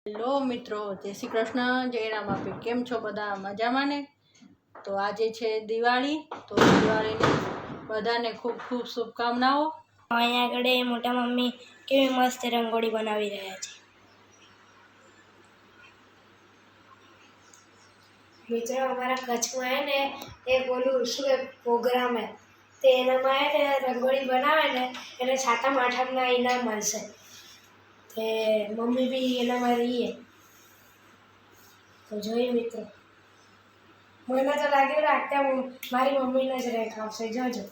Hello મિત્રો, જય શ્રી કૃષ્ણ, જય રામાપીર. કેમ છો બધા? મજામાં ને? તો આજે છે દિવાળી, તો દિવાળીની બધાને ખૂબ ખૂબ શુભકામનાઓ. અહીંયા આગળ મોટા મમ્મી કેવી મસ્ત રંગોળી બનાવી રહ્યા છે. મિત્રો અમારા કચ્છમાં ને એક ઓલું શું પ્રોગ્રામ હે, તો એનામાં ને રંગોળી બનાવે ને એને સાતમ આઠમના ઇનામ મળશે. તે મમ્મી બી એનામાં રહીએ તો જોઈએ મિત્રો. મને તો લાગ્યું રાખતા મારી મમ્મીને જ રેક આવશે, જોજો.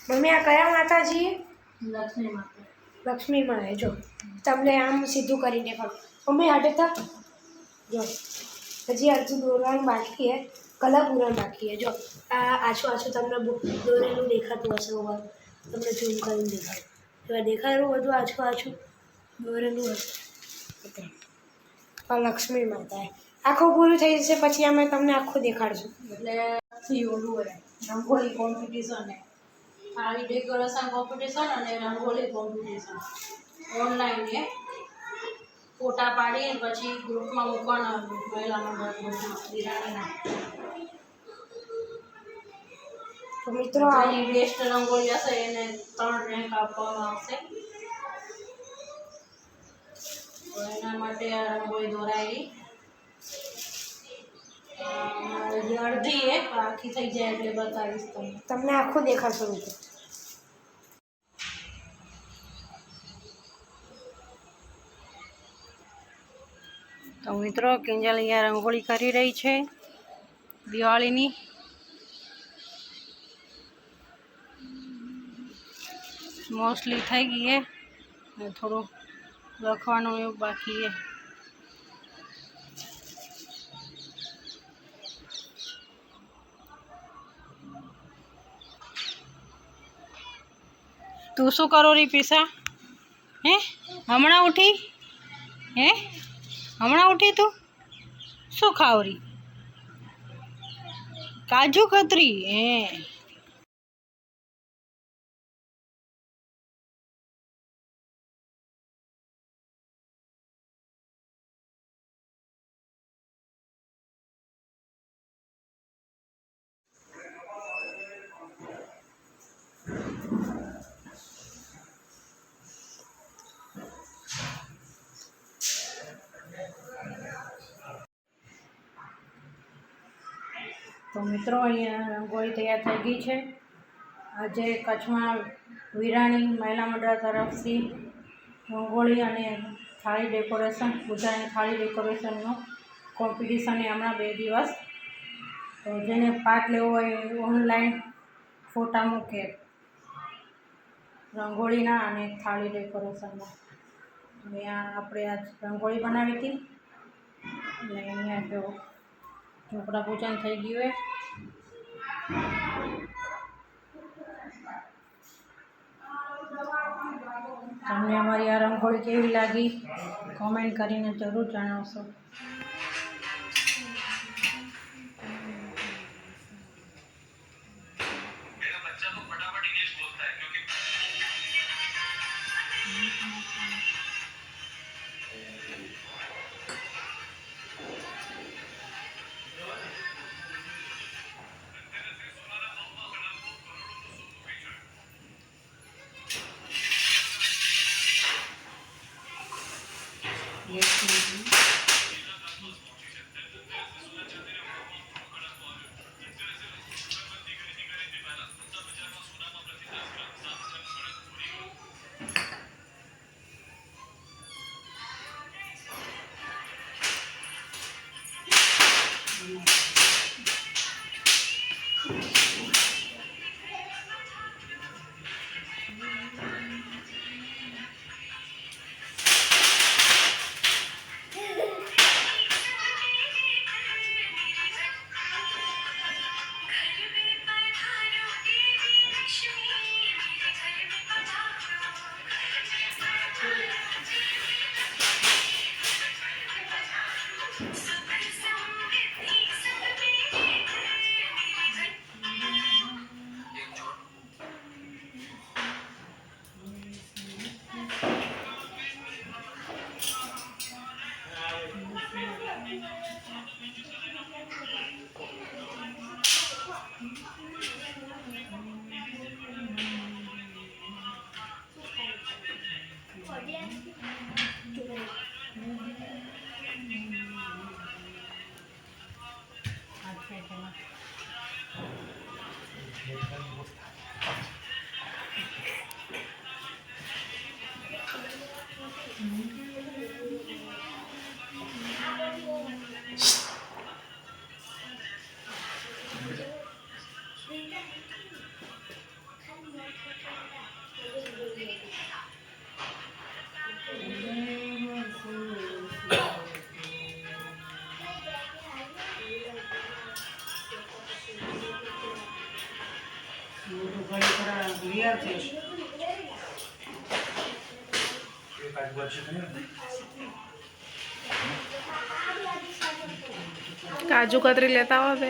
મમ્મી આ કયા માતાજી? લક્ષ્મી માતા. લક્ષ્મી માં. જો તમને આમ સીધું કરીને કરો મમ્મી. હાટે તો જો હજી અડધું દોરવાનું બાકી હે, કલર પૂરણ બાકી હે. જો આ આછું આછું તમને દોરેલું દેખાતું હશે. ઓવર તમને ઝૂમ કરીને દેખાય. એવા દેખાયેલું બધું આછું આછું દોરેલું હશે. આ લક્ષ્મી માતા હે. આખું પૂરું થઈ જશે પછી અમે તમને આખું દેખાડશું. એટલે ઓલું હોય રંગોળી કોમ્પિટિશન હે, થાળી ડેકોરેશન કોમ્પિટિશન અને રંગોળી કોમ્પિટિશન ઓનલાઈન હે. ફોટા પાડીને પછી ગ્રુપમાં મૂકવાના મહિલા મંડળ વિરાણીના. તો મિત્રો આની બેસ્ટ રંગોળી હશે એને 3 રેન્ક આપવામાં આવશે. તો એના માટે આ રંગોળી દોરાયેલી અડધી હે, આખી થઈ જાય એટલે બતાવીશ તમને આખું દેખાડશો મિત્રો. તો મિત્રો કિંજલ અહીંયા રંગોળી કરી રહી છે દિવાળીની. મોસ્ટલી થઈ ગઈ હે, થોડું લખવાનું એવું બાકી હે. તું શું કરો રી પીસા? હે હમણાં ઉઠી? હે હમણાં ઉઠી? તું શું ખાવરી? કાજુ કતરી? હે તો મિત્રો અહીંયા રંગોળી તૈયાર થઈ ગઈ છે. આજે કચ્છમાં વિરાણી મહિલા મંડળ તરફથી રંગોળી અને થાળી ડેકોરેશન, પૂજાની થાળી ડેકોરેશનનો કોમ્પિટિશન એ હમણાં 2 દિવસ. તો જેને પાર્ટ લેવો હોય ઓનલાઈન ફોટા મૂકે રંગોળીના અને થાળી ડેકોરેશનના. અહીંયા આપણે આજ રંગોળી બનાવી હતી અને અહીંયા જો ચોપડા પૂજન થઈ ગયું હોય. તમને અમારી આ રંગોળી કેવી લાગી કોમેન્ટ કરીને જરૂર જણાવશો. કાજુ કતરી લેતા આવો બે.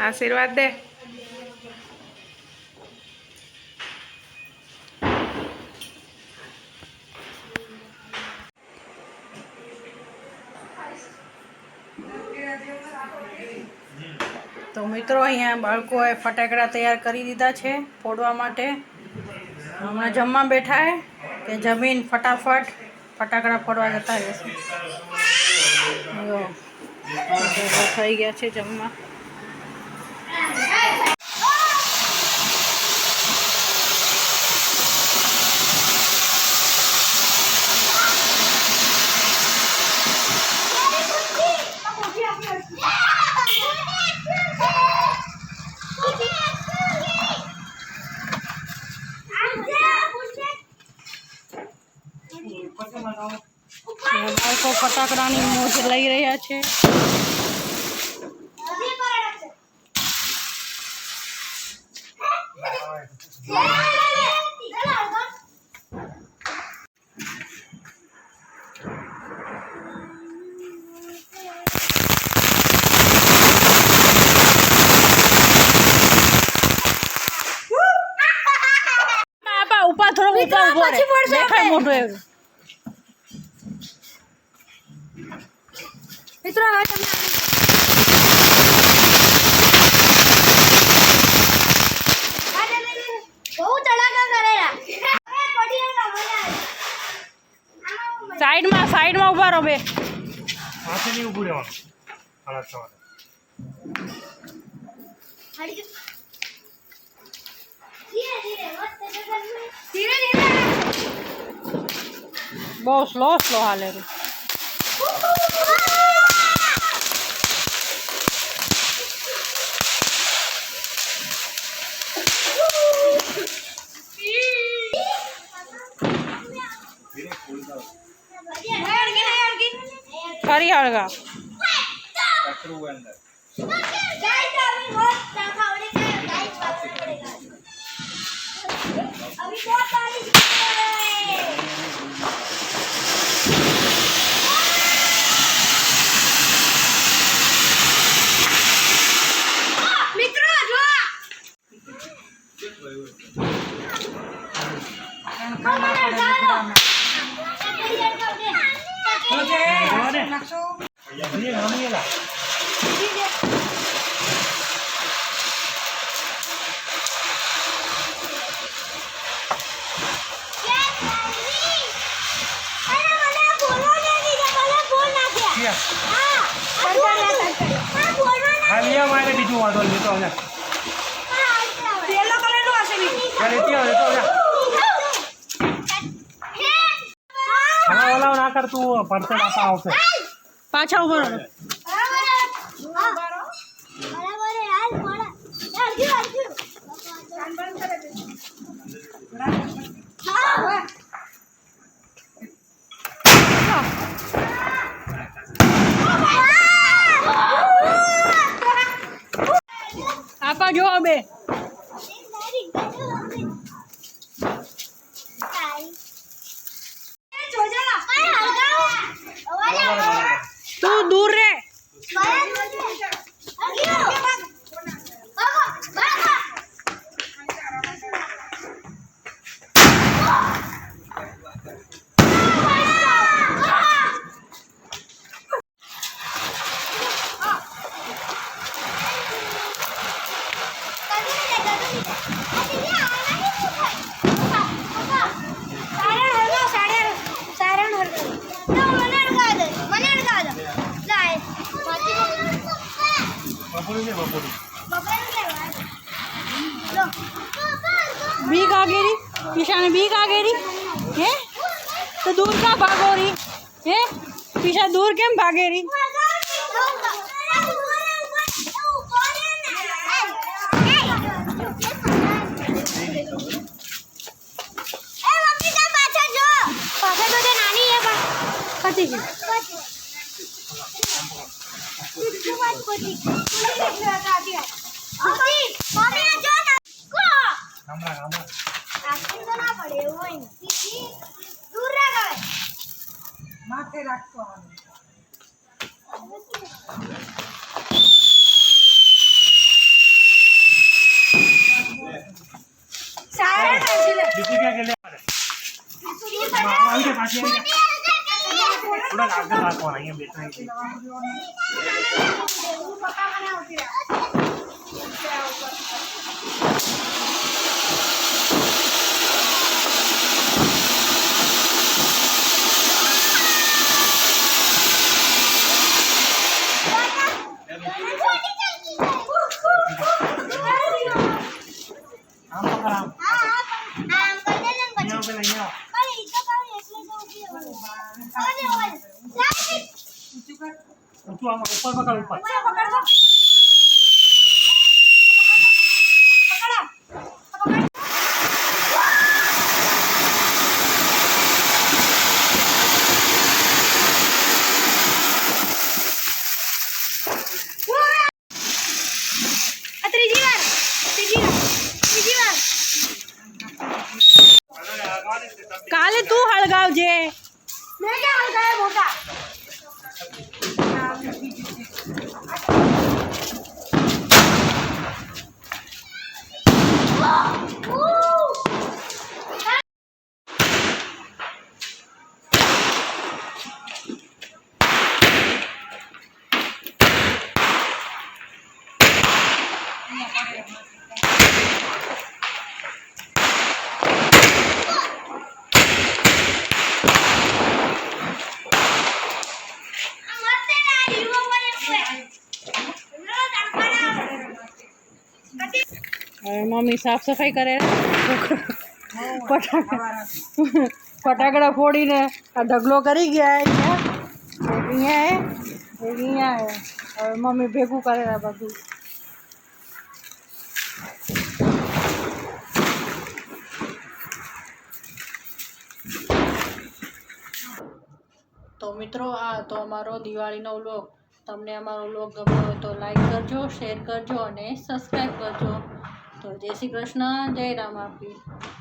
આશીર્વાદ દે. તો મિત્રો અહીંયા બાળકોએ ફટાકડા તૈયાર કરી દીધા છે ફોડવા માટે. હમણાં જમવા બેઠા હે કે જમીન ફટાફટ ફટાકડા ફોડવા જતા રહેશે. થઈ ગયા છે જમવા. બાળકો ફટાકડાની મોજ લઈ રહ્યા છે. ઉપર થોડો ઉપર ઉભો રહે. દેખાય મોટું એવું. મિત્રો હવે તમે બહુ તડાકા કરેલા. સાઈડમાં ઉભા રહો બે. પાસે નહીં ઊભું રહેવાનું. હાલત સવારે બહુ સ્લો હાલે છે. ફરી હળગા. મારે બીજું વાંધો લેતો આવને. યેલો કલરનું હશે બીજું. લેતો આવને. હા ઓલા ના કર તું પરસેડ આપા આવશે. પાછા ઉભો રહો. આપા જો બે. બપોરી લે બપોરી बीक आ गेरी पीछा ने बीक आ गेरी है तो दूर का भागो रही है पीछा दूर केम भागे रही પાછળ તો તે નાની છે પણ પતી ગઈ બીજી ક્યાં ગયેલી આવી ગયા પાછી આવી ગયા થોડા આગળ રાખવાના અહીંયા બેઠા છે આમ પકડ આમ અહીંયા પેલા અહીંયા ઊંચું આમ ઉપર પકડ ઉપર काले तू हलगावजे મેં ક્યાં હલગાયા મોટા मम्मी साफ सफाई करे फटाकड़ा फोड़ी ने ढगलो करी गया है અહીંયા હે અહીંયા હે હવે મમ્મી ભેગું કરે બધું તો મિત્રો આ તો અમારો દિવાળીનો વ્લોગ તમને અમારો વ્લોગ ગમ્યો હોય તો લાઈક કરજો શેર કરજો અને સબસ્ક્રાઈબ કરજો તો જય શ્રી કૃષ્ણ જય રામ આપી